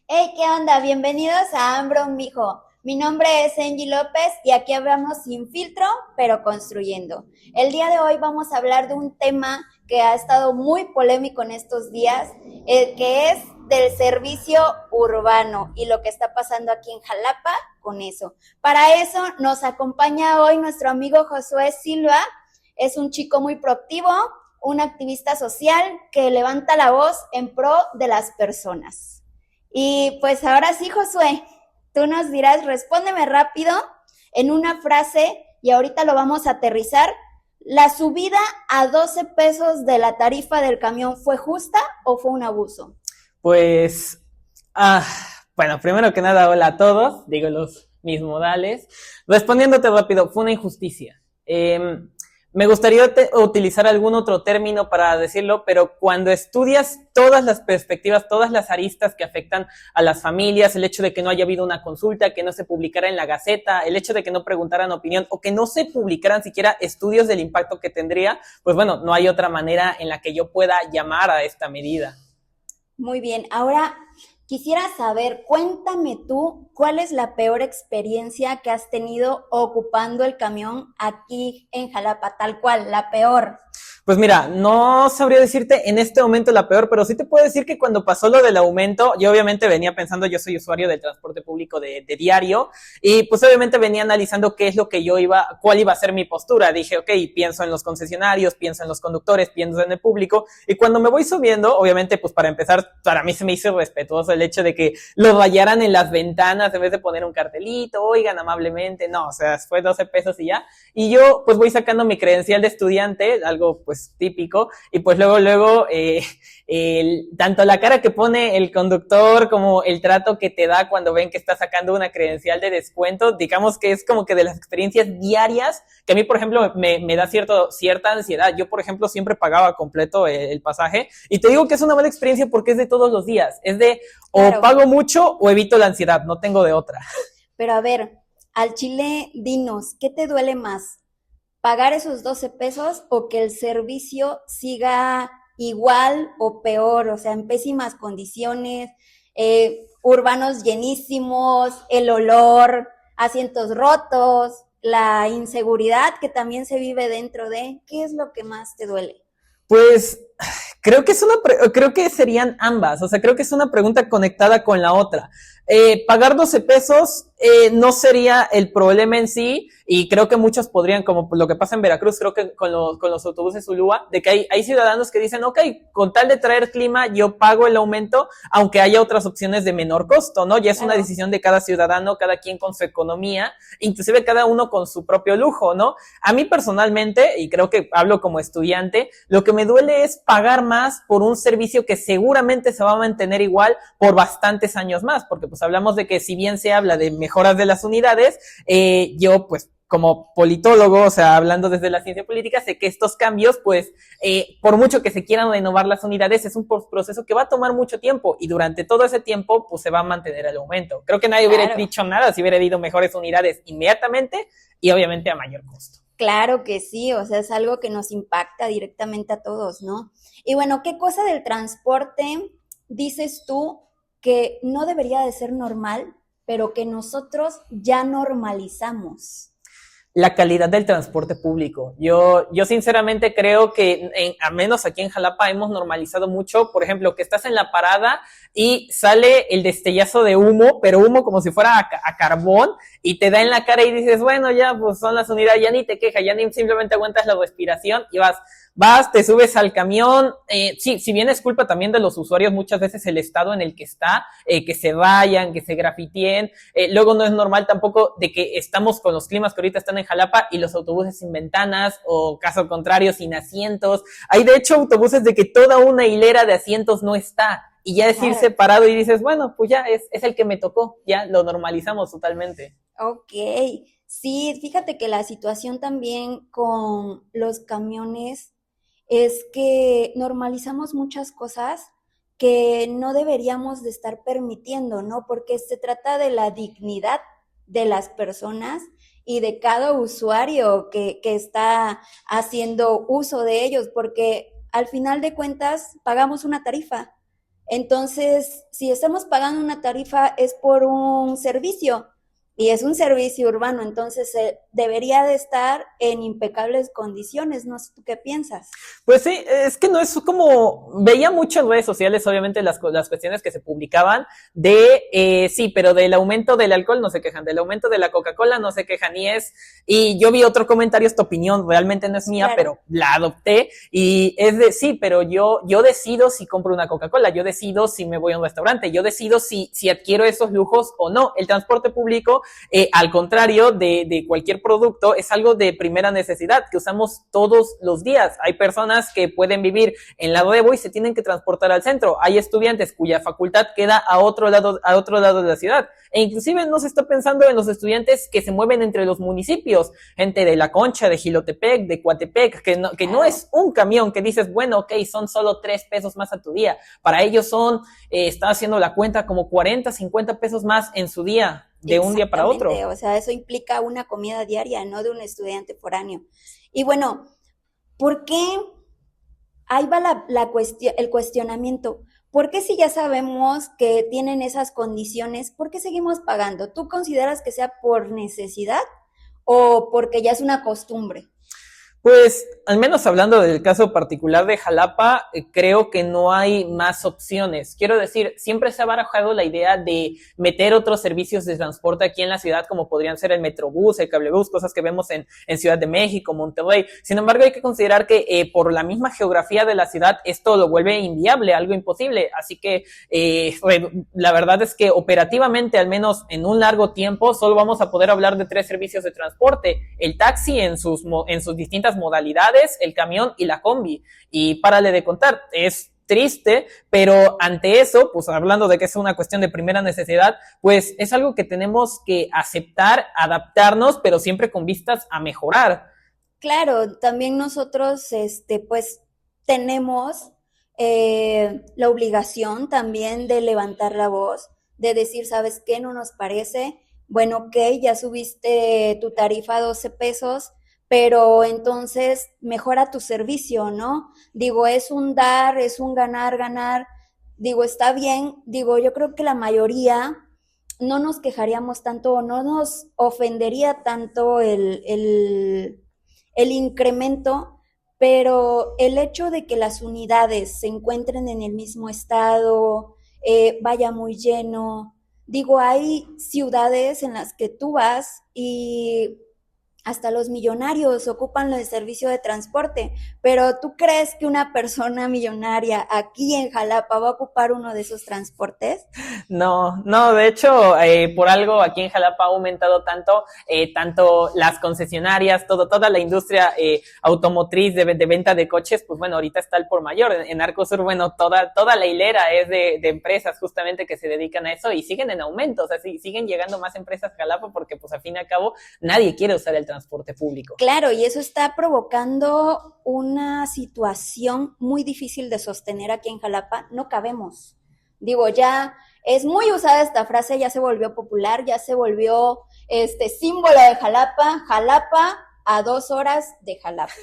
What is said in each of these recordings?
Hey, ¿qué onda? Bienvenidos a Ambro Mijo. Mi nombre es Angie López y aquí hablamos sin filtro, pero construyendo. El día de hoy vamos a hablar de un tema que ha estado muy polémico en estos días, que es del servicio urbano y lo que está pasando aquí en Jalapa con eso. Para eso nos acompaña hoy nuestro amigo Josué Silva. Es un chico muy proactivo, un activista social que levanta la voz en pro de las personas. Y pues ahora sí, Josué, tú nos dirás, respóndeme rápido en una frase y ahorita lo vamos a aterrizar. ¿La subida a 12 pesos de la tarifa del camión fue justa o fue un abuso? Pues, ah, bueno, primero que nada, hola a todos, digo mis modales. Respondiéndote rápido, fue una injusticia. Me gustaría utilizar algún otro término para decirlo, pero cuando estudias todas las perspectivas, todas las aristas que afectan a las familias, el hecho de que no haya habido una consulta, que no se publicara en la Gaceta, el hecho de que no preguntaran opinión o que no se publicaran siquiera estudios del impacto que tendría, pues bueno, no hay otra manera en la que yo pueda llamar a esta medida. Muy bien, ahora quisiera saber, cuéntame tú, ¿cuál es la peor experiencia que has tenido ocupando el camión aquí en Jalapa? Tal cual, la peor. Pues mira, no sabría decirte en este momento la peor, pero sí te puedo decir que cuando pasó lo del aumento, yo obviamente venía pensando, yo soy usuario del transporte público de diario, y pues obviamente venía analizando qué es lo que cuál iba a ser mi postura. Dije, ok, pienso en los concesionarios, pienso en los conductores, pienso en el público, y cuando me voy subiendo, obviamente, pues para empezar, para mí se me hizo respetuoso el hecho de que lo rayaran en las ventanas en vez de poner un cartelito, oigan amablemente, no, o sea, fue 12 pesos y ya, y yo pues voy sacando mi credencial de estudiante, algo pues típico, y pues luego, tanto la cara que pone el conductor como el trato que te da cuando ven que estás sacando una credencial de descuento, digamos que es como que de las experiencias diarias que a mí, por ejemplo, me da cierta ansiedad. Yo, por ejemplo, siempre pagaba completo el pasaje, y te digo que es una mala experiencia porque es de todos los días, es de o Claro, pago mucho o evito la ansiedad, no tengo de otra. pero a ver, al chile, dinos, ¿qué te duele más? ¿Pagar esos 12 pesos o que el servicio siga igual o peor, o sea, en pésimas condiciones, urbanos llenísimos, el olor, asientos rotos, la inseguridad que también se vive dentro de? ¿Qué es lo que más te duele? Pues creo que serían ambas, o sea, creo que es una pregunta conectada con la otra. Pagar 12 pesos no sería el problema en sí, y creo que muchos podrían, como lo que pasa en Veracruz, creo que con los autobuses Ulúa, de que hay ciudadanos que dicen, ok, con tal de traer clima, yo pago el aumento, aunque haya otras opciones de menor costo, ¿no? Ya es una Claro, decisión de cada ciudadano, cada quien con su economía, inclusive cada uno con su propio lujo, ¿no? A mí personalmente, y creo que hablo como estudiante, lo que me duele es pagar más por un servicio que seguramente se va a mantener igual por bastantes años más, porque pues hablamos de que si bien se habla de mejoras de las unidades, yo pues como politólogo, o sea, hablando desde la ciencia política, sé que estos cambios, pues, por mucho que se quieran renovar las unidades, es un proceso que va a tomar mucho tiempo, y durante todo ese tiempo, pues, se va a mantener el aumento. Creo que nadie hubiera claro. dicho nada si hubiera habido mejores unidades inmediatamente y obviamente a mayor costo. Claro que sí, o sea, es algo que nos impacta directamente a todos, ¿no? Y bueno, ¿qué cosa del transporte dices tú que no debería de ser normal, pero que nosotros ya normalizamos? La calidad del transporte público. Yo sinceramente creo que, a menos aquí en Jalapa, hemos normalizado mucho, por ejemplo, que estás en la parada y sale el destellazo de humo, pero humo como si fuera a carbón, y te da en la cara y dices, bueno, ya, pues son las unidades, ya ni te quejas, ya ni simplemente aguantas la respiración y vas, te subes al camión. Sí, si bien es culpa también de los usuarios, muchas veces el estado en el que está, que se vayan, que se grafiteen. Luego no es normal tampoco de que estamos con los climas que ahorita están en Jalapa y los autobuses sin ventanas, o caso contrario, sin asientos. Hay de hecho autobuses de que toda una hilera de asientos no está. Y ya es ir Claro. separado y dices, bueno, pues ya es el que me tocó, ya lo normalizamos totalmente. Ok, sí, fíjate que la situación también con los camiones es que normalizamos muchas cosas que no deberíamos de estar permitiendo, ¿no? Porque se trata de la dignidad de las personas y de cada usuario que está haciendo uso de ellos, porque al final de cuentas pagamos una tarifa Entonces, si estamos pagando una tarifa es por un servicio y es un servicio urbano, entonces debería de estar en impecables condiciones. No sé tú qué piensas. Pues sí, es que no es como, veía mucho en redes sociales, obviamente, las cuestiones que se publicaban sí, pero del aumento del alcohol no se quejan, del aumento de la Coca-Cola no se quejan, y yo vi otro comentario, esta opinión realmente no es mía, Claro. pero la adopté, y es de, sí, pero yo decido si compro una Coca-Cola, yo decido si me voy a un restaurante, yo decido si adquiero esos lujos o no. El transporte público, al contrario de cualquier producto, es algo de primera necesidad que usamos todos los días. Hay personas que pueden vivir en Lago de Bo y se tienen que transportar al centro. Hay estudiantes cuya facultad queda a otro lado de la ciudad. E inclusive no se está pensando en los estudiantes que se mueven entre los municipios, gente de La Concha, de Jilotepec, de Coatepec, que no es un camión que dices, bueno, ok, son solo 3 pesos más a tu día. Para ellos son, está haciendo la cuenta, como 40, 50 pesos más en su día, de un día para otro. O sea, eso implica una comida diaria, no de un estudiante foráneo. Y bueno, ¿por qué? Ahí va el cuestionamiento. ¿Por qué si ya sabemos que tienen esas condiciones, por qué seguimos pagando? ¿Tú consideras que sea por necesidad o porque ya es una costumbre? Pues, al menos hablando del caso particular de Jalapa, creo que no hay más opciones. Quiero decir, siempre se ha barajado la idea de meter otros servicios de transporte aquí en la ciudad, como podrían ser el Metrobús, el Cablebús, cosas que vemos en Ciudad de México, Monterrey. Sin embargo, hay que considerar que por la misma geografía de la ciudad, esto lo vuelve inviable, algo imposible. Así que la verdad es que operativamente, al menos en un largo tiempo, solo vamos a poder hablar de 3 servicios de transporte: el taxi en sus distintas modalidades, el camión y la combi. Y párale de contar, es triste, pero ante eso, pues hablando de que es una cuestión de primera necesidad, pues es algo que tenemos que aceptar, adaptarnos, pero siempre con vistas a mejorar. Claro, también nosotros, pues, tenemos la obligación también de levantar la voz, de decir, ¿sabes qué? No nos parece. Bueno, ok, ya subiste tu tarifa a 12 pesos, pero entonces mejora tu servicio, ¿no? Digo, es un dar, es un ganar, ganar. Digo, está bien. Digo, yo creo que la mayoría no nos quejaríamos tanto o no nos ofendería tanto el incremento, pero el hecho de que las unidades se encuentren en el mismo estado, vaya muy lleno, digo, hay ciudades en las que tú vas y hasta los millonarios ocupan el servicio de transporte, pero ¿tú crees que una persona millonaria aquí en Jalapa va a ocupar uno de esos transportes? No, no, de hecho, por algo aquí en Jalapa ha aumentado tanto las concesionarias, toda la industria automotriz de venta de coches, pues bueno, ahorita está el por mayor. En Arcosur, bueno, toda la hilera es de empresas justamente que se dedican a eso y siguen en aumento, o sea, siguen llegando más empresas a Jalapa porque pues al fin y al cabo nadie quiere usar el transporte público. Claro, y eso está provocando una situación muy difícil de sostener aquí en Jalapa. No cabemos. Digo, ya es muy usada esta frase, ya se volvió popular, ya se volvió símbolo de Jalapa, Jalapa a 2 horas de Jalapa.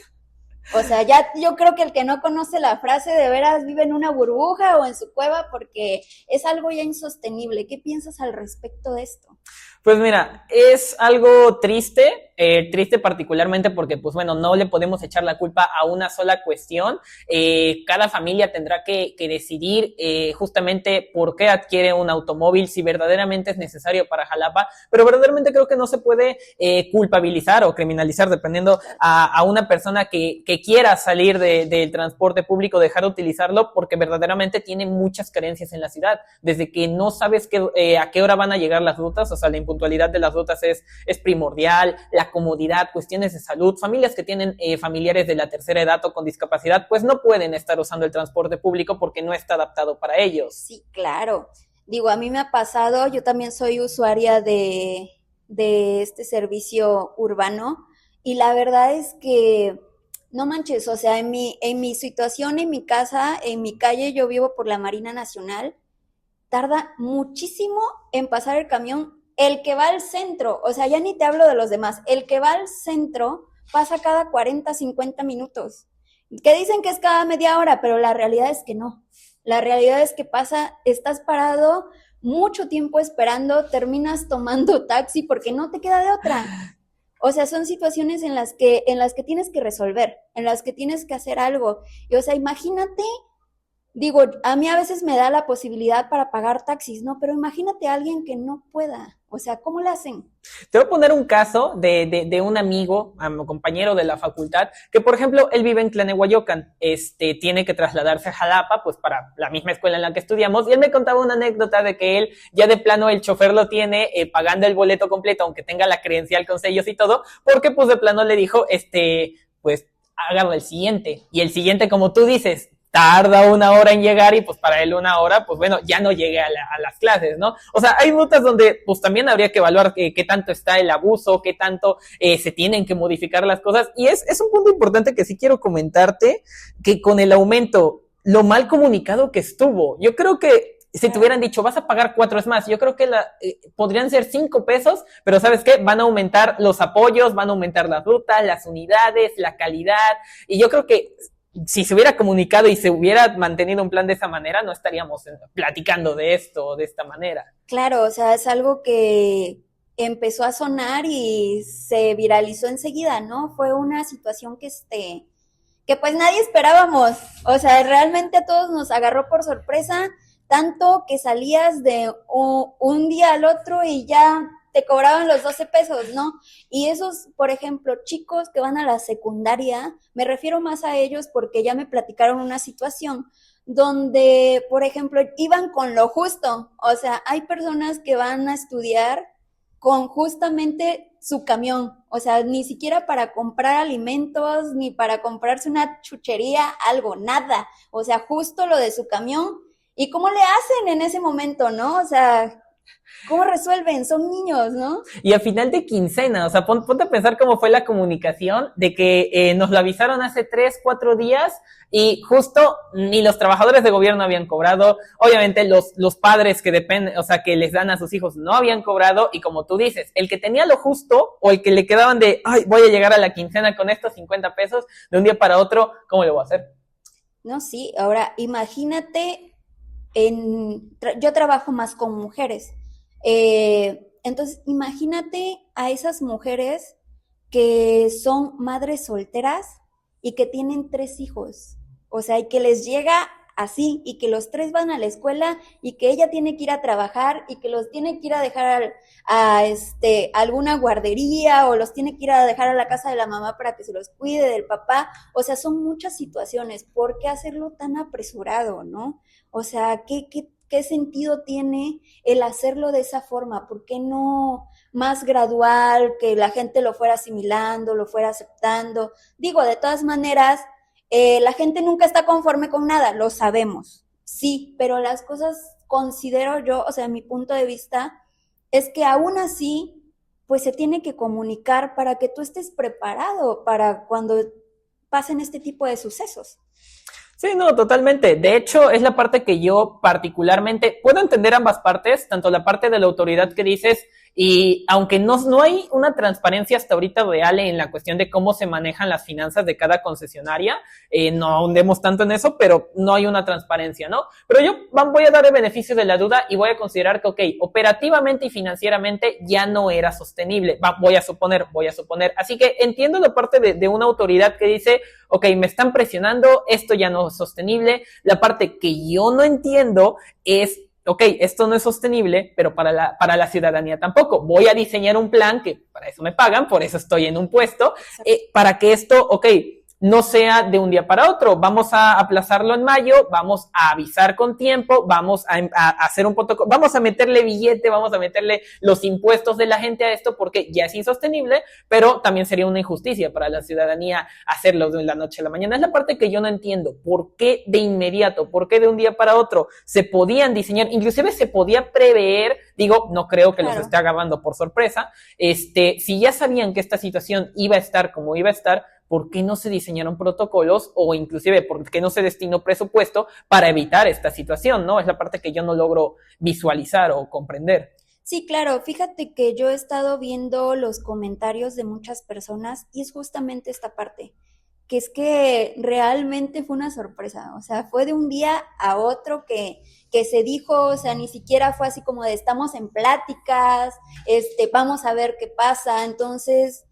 O sea, ya yo creo que el que no conoce la frase de veras vive en una burbuja o en su cueva porque es algo ya insostenible. ¿Qué piensas al respecto de esto? Pues mira, es algo triste, triste particularmente porque, pues bueno, no le podemos echar la culpa a una sola cuestión. Cada familia tendrá que decidir justamente por qué adquiere un automóvil, si verdaderamente es necesario para Jalapa, pero verdaderamente creo que no se puede culpabilizar o criminalizar dependiendo a una persona que quiera salir del transporte público, dejar de utilizarlo, porque verdaderamente tiene muchas carencias en la ciudad. Desde que no sabes a qué hora van a llegar las rutas, o sea, la impuntualidad de las rutas es primordial, la comodidad, cuestiones de salud, familias que tienen familiares de la tercera edad o con discapacidad, pues no pueden estar usando el transporte público porque no está adaptado para ellos. Sí, claro. Digo, a mí me ha pasado, yo también soy usuaria de este servicio urbano y la verdad es que no manches, o sea, en mi situación, en mi casa, en mi calle, yo vivo por la Marina Nacional, tarda muchísimo en pasar el camión. El que va al centro, o sea, ya ni te hablo de los demás, el que va al centro pasa cada 40, 50 minutos. Que dicen que es cada media hora, pero la realidad es que no. La realidad es que estás parado mucho tiempo esperando, terminas tomando taxi porque no te queda de otra. O sea, son situaciones en las que tienes que resolver, en las que tienes que hacer algo. Y, o sea, imagínate. Digo, a mí a veces me da la posibilidad para pagar taxis, ¿no? Pero imagínate a alguien que no pueda. O sea, ¿cómo le hacen? Te voy a poner un caso de un amigo, compañero de la facultad, que por ejemplo, él vive en Tlanehuayocan, tiene que trasladarse a Jalapa, pues para la misma escuela en la que estudiamos, y él me contaba una anécdota de que él, ya de plano, el chofer lo tiene pagando el boleto completo, aunque tenga la credencial con sellos y todo, porque pues de plano le dijo, pues hágalo el siguiente, y el siguiente, como tú dices, tarda 1 hora en llegar y pues para él 1 hora, pues bueno, ya no llegué a las clases, ¿no? O sea, hay rutas donde pues también habría que evaluar qué tanto está el abuso, qué tanto se tienen que modificar las cosas. Y es un punto importante que sí quiero comentarte, que con el aumento, lo mal comunicado que estuvo, yo creo que si te hubieran dicho, vas a pagar 4, es más, yo creo que podrían ser 5 pesos, pero ¿sabes qué? Van a aumentar los apoyos, van a aumentar las rutas, las unidades, la calidad, y yo creo que si se hubiera comunicado y se hubiera mantenido un plan de esa manera, no estaríamos platicando de esto de esta manera. Claro, o sea, es algo que empezó a sonar y se viralizó enseguida, ¿no? Fue una situación que pues nadie esperábamos. O sea, realmente a todos nos agarró por sorpresa, tanto que salías de un día al otro y ya te cobraban los 12 pesos, ¿no? Y esos, por ejemplo, chicos que van a la secundaria, me refiero más a ellos porque ya me platicaron una situación donde, por ejemplo, iban con lo justo. O sea, hay personas que van a estudiar con justamente su camión, o sea, ni siquiera para comprar alimentos, ni para comprarse una chuchería, algo, nada. O sea, justo lo de su camión. ¿Y cómo le hacen en ese momento, no? O sea, ¿cómo resuelven? Son niños, ¿no? Y a final de quincena, o sea, ponte a pensar cómo fue la comunicación de que nos lo avisaron hace 3, 4 días y justo ni los trabajadores de gobierno habían cobrado, obviamente los padres que dependen, o sea, que les dan a sus hijos no habían cobrado y como tú dices, el que tenía lo justo o el que le quedaban de, ay, voy a llegar a la quincena con estos 50 pesos de un día para otro, ¿cómo lo voy a hacer? No, sí, ahora imagínate yo trabajo más con mujeres. Entonces, imagínate a esas mujeres que son madres solteras y que tienen 3 hijos. O sea, y que les llega así, y que los 3 van a la escuela, y que ella tiene que ir a trabajar, y que los tiene que ir a dejar alguna guardería, o los tiene que ir a dejar a la casa de la mamá para que se los cuide del papá. O sea, son muchas situaciones. ¿Por qué hacerlo tan apresurado, no? O sea, ¿qué sentido tiene el hacerlo de esa forma? ¿Por qué no más gradual, que la gente lo fuera asimilando, lo fuera aceptando? Digo, de todas maneras, la gente nunca está conforme con nada, lo sabemos, sí, pero las cosas considero yo, o sea, mi punto de vista, es que aún así, pues se tiene que comunicar para que tú estés preparado para cuando pasen este tipo de sucesos. Sí, no, totalmente. De hecho, es la parte que yo particularmente puedo entender ambas partes, tanto la parte de la autoridad que dices, y aunque no hay una transparencia hasta ahorita real en la cuestión de cómo se manejan las finanzas de cada concesionaria, no ahondemos tanto en eso, pero no hay una transparencia, ¿no? Pero yo voy a dar el beneficio de la duda y voy a considerar que, ok, operativamente y financieramente ya no era sostenible. Voy a suponer. Así que entiendo la parte de una autoridad que dice, ok, me están presionando, esto ya no es sostenible. La parte que yo no entiendo es, ok, esto no es sostenible, pero para la ciudadanía tampoco. Voy a diseñar un plan que para eso me pagan, por eso estoy en un puesto, para que esto, ok, no sea de un día para otro. Vamos a aplazarlo en mayo, vamos a avisar con tiempo, vamos a hacer un protocolo, vamos a meterle billete, vamos a meterle los impuestos de la gente a esto porque ya es insostenible, pero también sería una injusticia para la ciudadanía hacerlo de la noche a la mañana. Es la parte que yo no entiendo. ¿Por qué de inmediato? ¿Por qué de un día para otro? Se podían diseñar, inclusive se podía prever, digo, no creo que los esté agarrando por sorpresa, si ya sabían que esta situación iba a estar como iba a estar, ¿por qué no se diseñaron protocolos o inclusive por qué no se destinó presupuesto para evitar esta situación, ¿no? Es la parte que yo no logro visualizar o comprender. Sí, claro, fíjate que yo he estado viendo los comentarios de muchas personas y es justamente esta parte, que es que realmente fue una sorpresa, o sea, fue de un día a otro que se dijo, o sea, ni siquiera fue así como de estamos en pláticas, vamos a ver qué pasa, entonces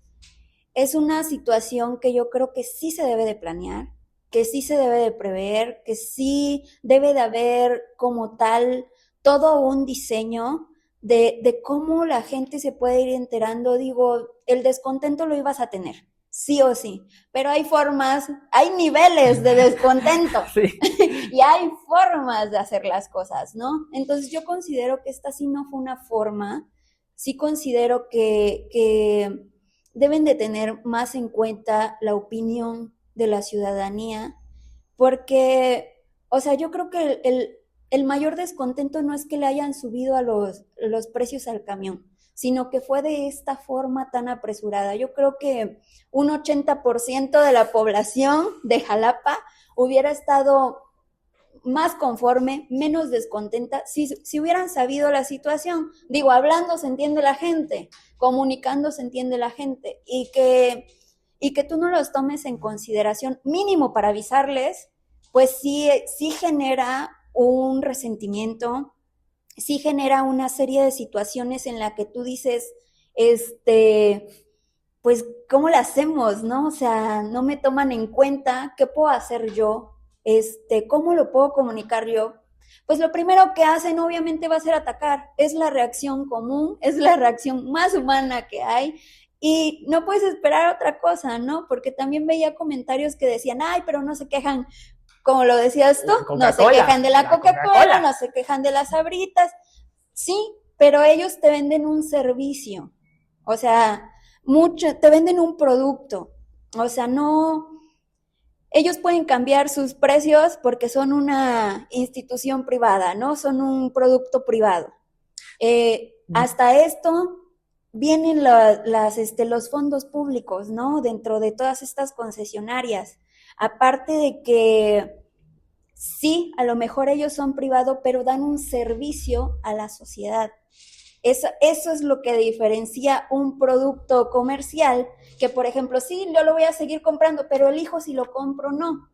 es una situación que yo creo que sí se debe de planear, que sí se debe de prever, que sí debe de haber como tal todo un diseño de cómo la gente se puede ir enterando. Digo, el descontento lo ibas a tener, sí o sí, pero hay formas, hay niveles de descontento Sí. y hay formas de hacer las cosas, ¿no? Entonces yo considero que esta sí no fue una forma, sí considero que deben de tener más en cuenta la opinión de la ciudadanía, porque, o sea, yo creo que el mayor descontento no es que le hayan subido a los precios al camión, sino que fue de esta forma tan apresurada. Yo creo que un 80% de la población de Jalapa hubiera estado más conforme, menos descontenta, si hubieran sabido la situación. Digo, hablando se entiende la gente, comunicando se entiende la gente, y que tú no los tomes en consideración, mínimo para avisarles, pues sí genera un resentimiento, sí genera una serie de situaciones en la que tú dices, pues, ¿cómo lo hacemos, no? O sea, no me toman en cuenta, ¿qué puedo hacer yo? ¿Cómo lo puedo comunicar yo? Pues lo primero que hacen obviamente va a ser atacar, es la reacción común, es la reacción más humana que hay, y no puedes esperar otra cosa, ¿no? Porque también veía comentarios que decían, ay, pero no se quejan, como lo decías tú, no se quejan de la Coca-Cola, no se quejan de las Sabritas, sí, pero ellos te venden un servicio, o sea, te venden un producto, o sea, no, ellos pueden cambiar sus precios porque son una institución privada, ¿no? Son un producto privado. Hasta esto vienen los fondos públicos, ¿no? Dentro de todas estas concesionarias. Aparte de que sí, a lo mejor ellos son privados, pero dan un servicio a la sociedad. Eso es lo que diferencia un producto comercial, que por ejemplo, sí, yo lo voy a seguir comprando, pero elijo si lo compro o no.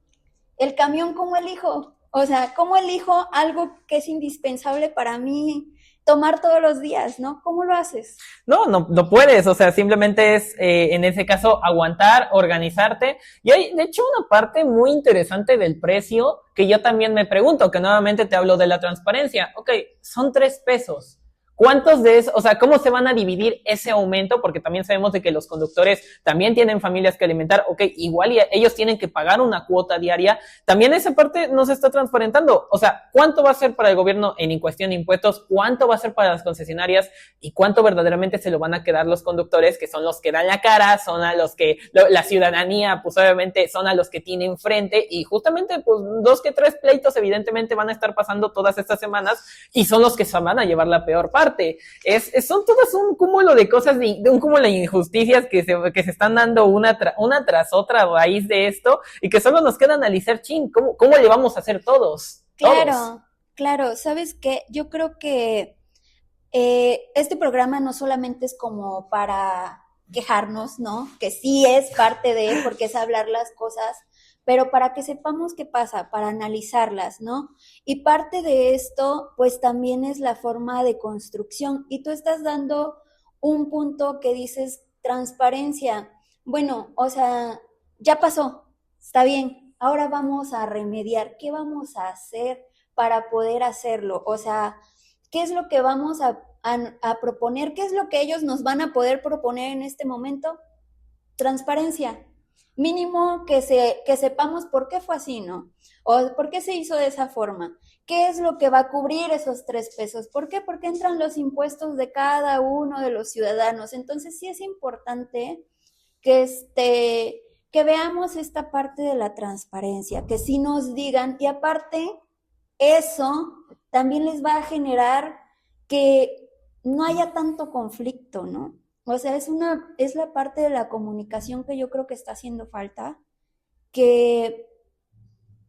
El camión, ¿cómo elijo? O sea, ¿cómo elijo algo que es indispensable para mí tomar todos los días, ¿no? ¿Cómo lo haces? No puedes, o sea, simplemente es, en ese caso, aguantar, organizarte. Y hay, de hecho, una parte muy interesante del precio que yo también me pregunto, que nuevamente te hablo de la transparencia. Ok, son 3 pesos. ¿Cuántos de eso, o sea, cómo se van a dividir ese aumento? Porque también sabemos de que los conductores también tienen familias que alimentar. Ok, igual y ellos tienen que pagar una cuota diaria. También esa parte no se está transparentando. O sea, ¿cuánto va a ser para el gobierno en cuestión de impuestos? ¿Cuánto va a ser para las concesionarias? ¿Y cuánto verdaderamente se lo van a quedar los conductores, que son los que dan la cara, son a los que la ciudadanía, pues obviamente son a los que tienen frente? Y justamente, pues 2 que 3 pleitos evidentemente van a estar pasando todas estas semanas y son los que se van a llevar la peor parte. Son todas un cúmulo de cosas, de un cúmulo de injusticias que se están dando una tras otra a raíz de esto, y que solo nos queda analizar, ¿cómo le vamos a hacer todos? Claro, Todos. claro. ¿Sabes qué? Yo creo que este programa no solamente es como para quejarnos, ¿no? Que sí es parte de, porque es hablar las cosas, pero para que sepamos qué pasa, para analizarlas, ¿no? Y parte de esto, pues también es la forma de construcción. Y tú estás dando un punto que dices transparencia. Bueno, o sea, ya pasó, está bien, ahora vamos a remediar. ¿Qué vamos a hacer para poder hacerlo? O sea, ¿qué es lo que vamos a proponer? ¿Qué es lo que ellos nos van a poder proponer en este momento? Transparencia. Mínimo que sepamos por qué fue así, ¿no? O por qué se hizo de esa forma. ¿Qué es lo que va a cubrir esos 3 pesos? ¿Por qué? Porque entran los impuestos de cada uno de los ciudadanos. Entonces sí es importante que que veamos esta parte de la transparencia, que sí nos digan, y aparte, eso también les va a generar que no haya tanto conflicto, ¿no? O sea, es la parte de la comunicación que yo creo que está haciendo falta, que,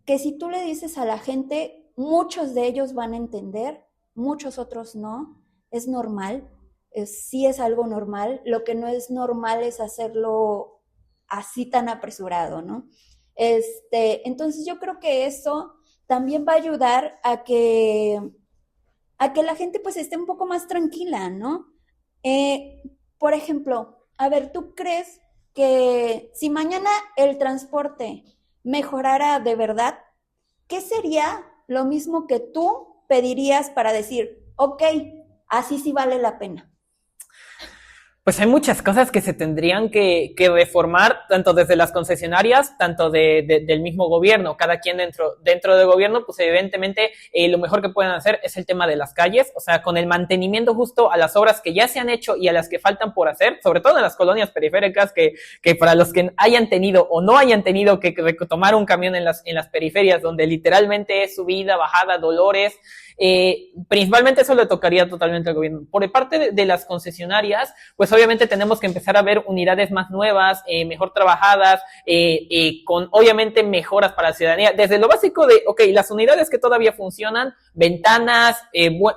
que si tú le dices a la gente, muchos de ellos van a entender, muchos otros no, es normal, sí es algo normal, lo que no es normal es hacerlo así tan apresurado, ¿no? Entonces yo creo que eso también va a ayudar a que la gente pues esté un poco más tranquila, ¿no? Por ejemplo, a ver, ¿tú crees que si mañana el transporte mejorara de verdad, qué sería lo mismo que tú pedirías para decir, ok, así sí vale la pena? Pues hay muchas cosas que se tendrían que reformar, tanto desde las concesionarias, tanto del mismo gobierno. Cada quien dentro del gobierno, pues evidentemente lo mejor que pueden hacer es el tema de las calles, o sea, con el mantenimiento justo a las obras que ya se han hecho y a las que faltan por hacer, sobre todo en las colonias periféricas, que para los que hayan tenido o no hayan tenido que tomar un camión en las periferias, donde literalmente es subida, bajada, dolores, principalmente eso le tocaría totalmente al gobierno. Por parte de las concesionarias, pues obviamente tenemos que empezar a ver unidades más nuevas, mejor trabajadas, con obviamente mejoras para la ciudadanía, desde lo básico de, ok, las unidades que todavía funcionan, ventanas,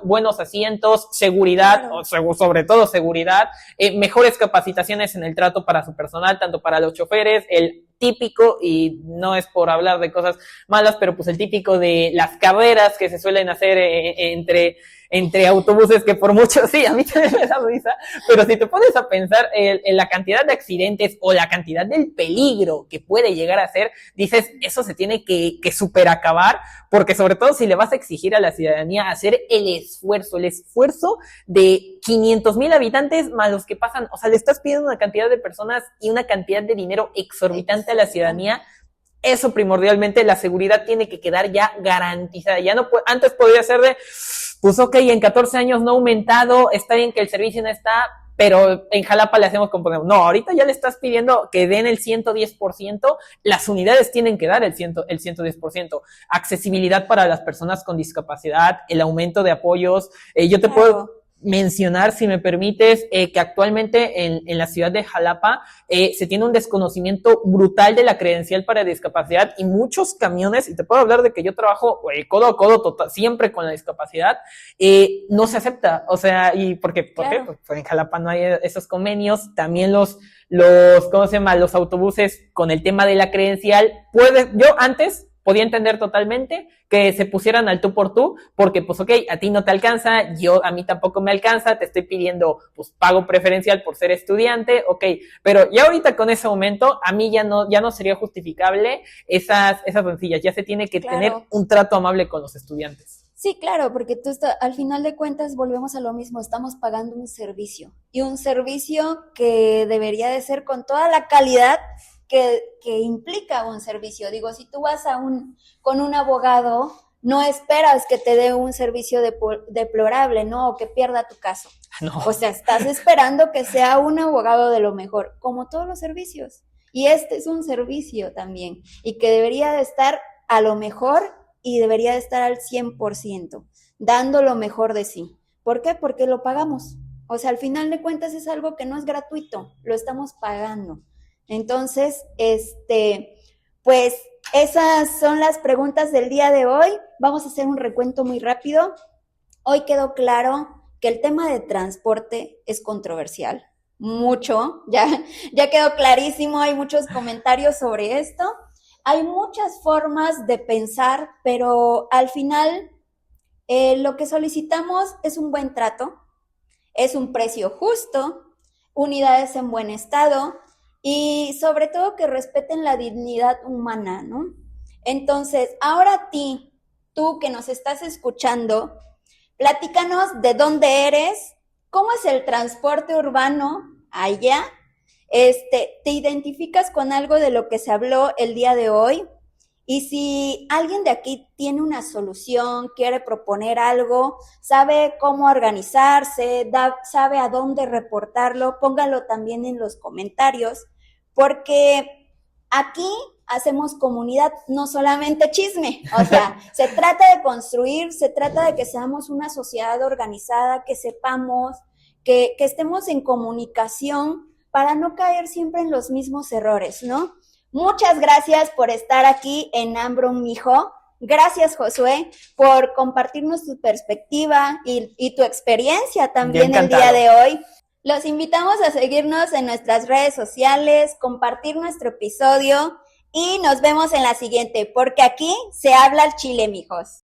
buenos asientos, seguridad, Claro. sobre todo seguridad, mejores capacitaciones en el trato para su personal, tanto para los choferes, el típico, y no es por hablar de cosas malas, pero pues el típico de las carreras que se suelen hacer entre autobuses, que por mucho, sí, a mí también me da risa, pero si te pones a pensar en la cantidad de accidentes o la cantidad del peligro que puede llegar a ser, dices, eso se tiene que super acabar, porque sobre todo si le vas a exigir a la ciudadanía hacer el esfuerzo de 500,000 habitantes más los que pasan, o sea, le estás pidiendo una cantidad de personas y una cantidad de dinero exorbitante a la ciudadanía. Eso primordialmente, la seguridad tiene que quedar ya garantizada. Ya no antes podría ser de, pues ok, en 14 años no ha aumentado, está bien que el servicio no está, pero en Jalapa le hacemos como, no, ahorita ya le estás pidiendo que den el 110%, las unidades tienen que dar el 110%, accesibilidad para las personas con discapacidad, el aumento de apoyos, yo te puedo mencionar, si me permites, que actualmente en la ciudad de Jalapa se tiene un desconocimiento brutal de la credencial para discapacidad y muchos camiones, y te puedo hablar de que yo trabajo codo a codo siempre con la discapacidad, no se acepta, o sea, ¿y por qué? ¿Por qué? Pues en Jalapa no hay esos convenios, también ¿cómo se llama? Los autobuses con el tema de la credencial, yo antes podía entender totalmente que se pusieran al tú por tú, porque pues ok, a ti no te alcanza, a mí tampoco me alcanza, te estoy pidiendo pues pago preferencial por ser estudiante, ok, pero ya ahorita con ese aumento, a mí ya no sería justificable esas rencillas, ya se tiene que tener un trato amable con los estudiantes. Sí, claro, porque al final de cuentas volvemos a lo mismo, estamos pagando un servicio y un servicio que debería de ser con toda la calidad que implica un servicio. Digo, si tú vas con un abogado, no esperas que te dé un servicio deplorable, ¿no? O que pierda tu caso. No. O sea, estás esperando que sea un abogado de lo mejor, como todos los servicios. Y este es un servicio también, y que debería de estar a lo mejor y debería de estar al 100%, dando lo mejor de sí. ¿Por qué? Porque lo pagamos. O sea, al final de cuentas es algo que no es gratuito, lo estamos pagando. Entonces, pues esas son las preguntas del día de hoy. Vamos a hacer un recuento muy rápido. Hoy quedó claro que el tema de transporte es controversial, mucho, ya quedó clarísimo, hay muchos comentarios sobre esto. Hay muchas formas de pensar, pero al final lo que solicitamos es un buen trato, es un precio justo, unidades en buen estado y sobre todo que respeten la dignidad humana, ¿no? Entonces, ahora tú que nos estás escuchando, platícanos de dónde eres, cómo es el transporte urbano allá, ¿te identificas con algo de lo que se habló el día de hoy? Y si alguien de aquí tiene una solución, quiere proponer algo, sabe cómo organizarse, sabe a dónde reportarlo, póngalo también en los comentarios, porque aquí hacemos comunidad, no solamente chisme, o sea, se trata de construir, se trata de que seamos una sociedad organizada, que sepamos, que estemos en comunicación para no caer siempre en los mismos errores, ¿no? Muchas gracias por estar aquí en Ambron, mijo. Gracias, Josué, por compartirnos tu perspectiva y tu experiencia también el día de hoy. Los invitamos a seguirnos en nuestras redes sociales, compartir nuestro episodio y nos vemos en la siguiente, porque aquí se habla al chile, mijos.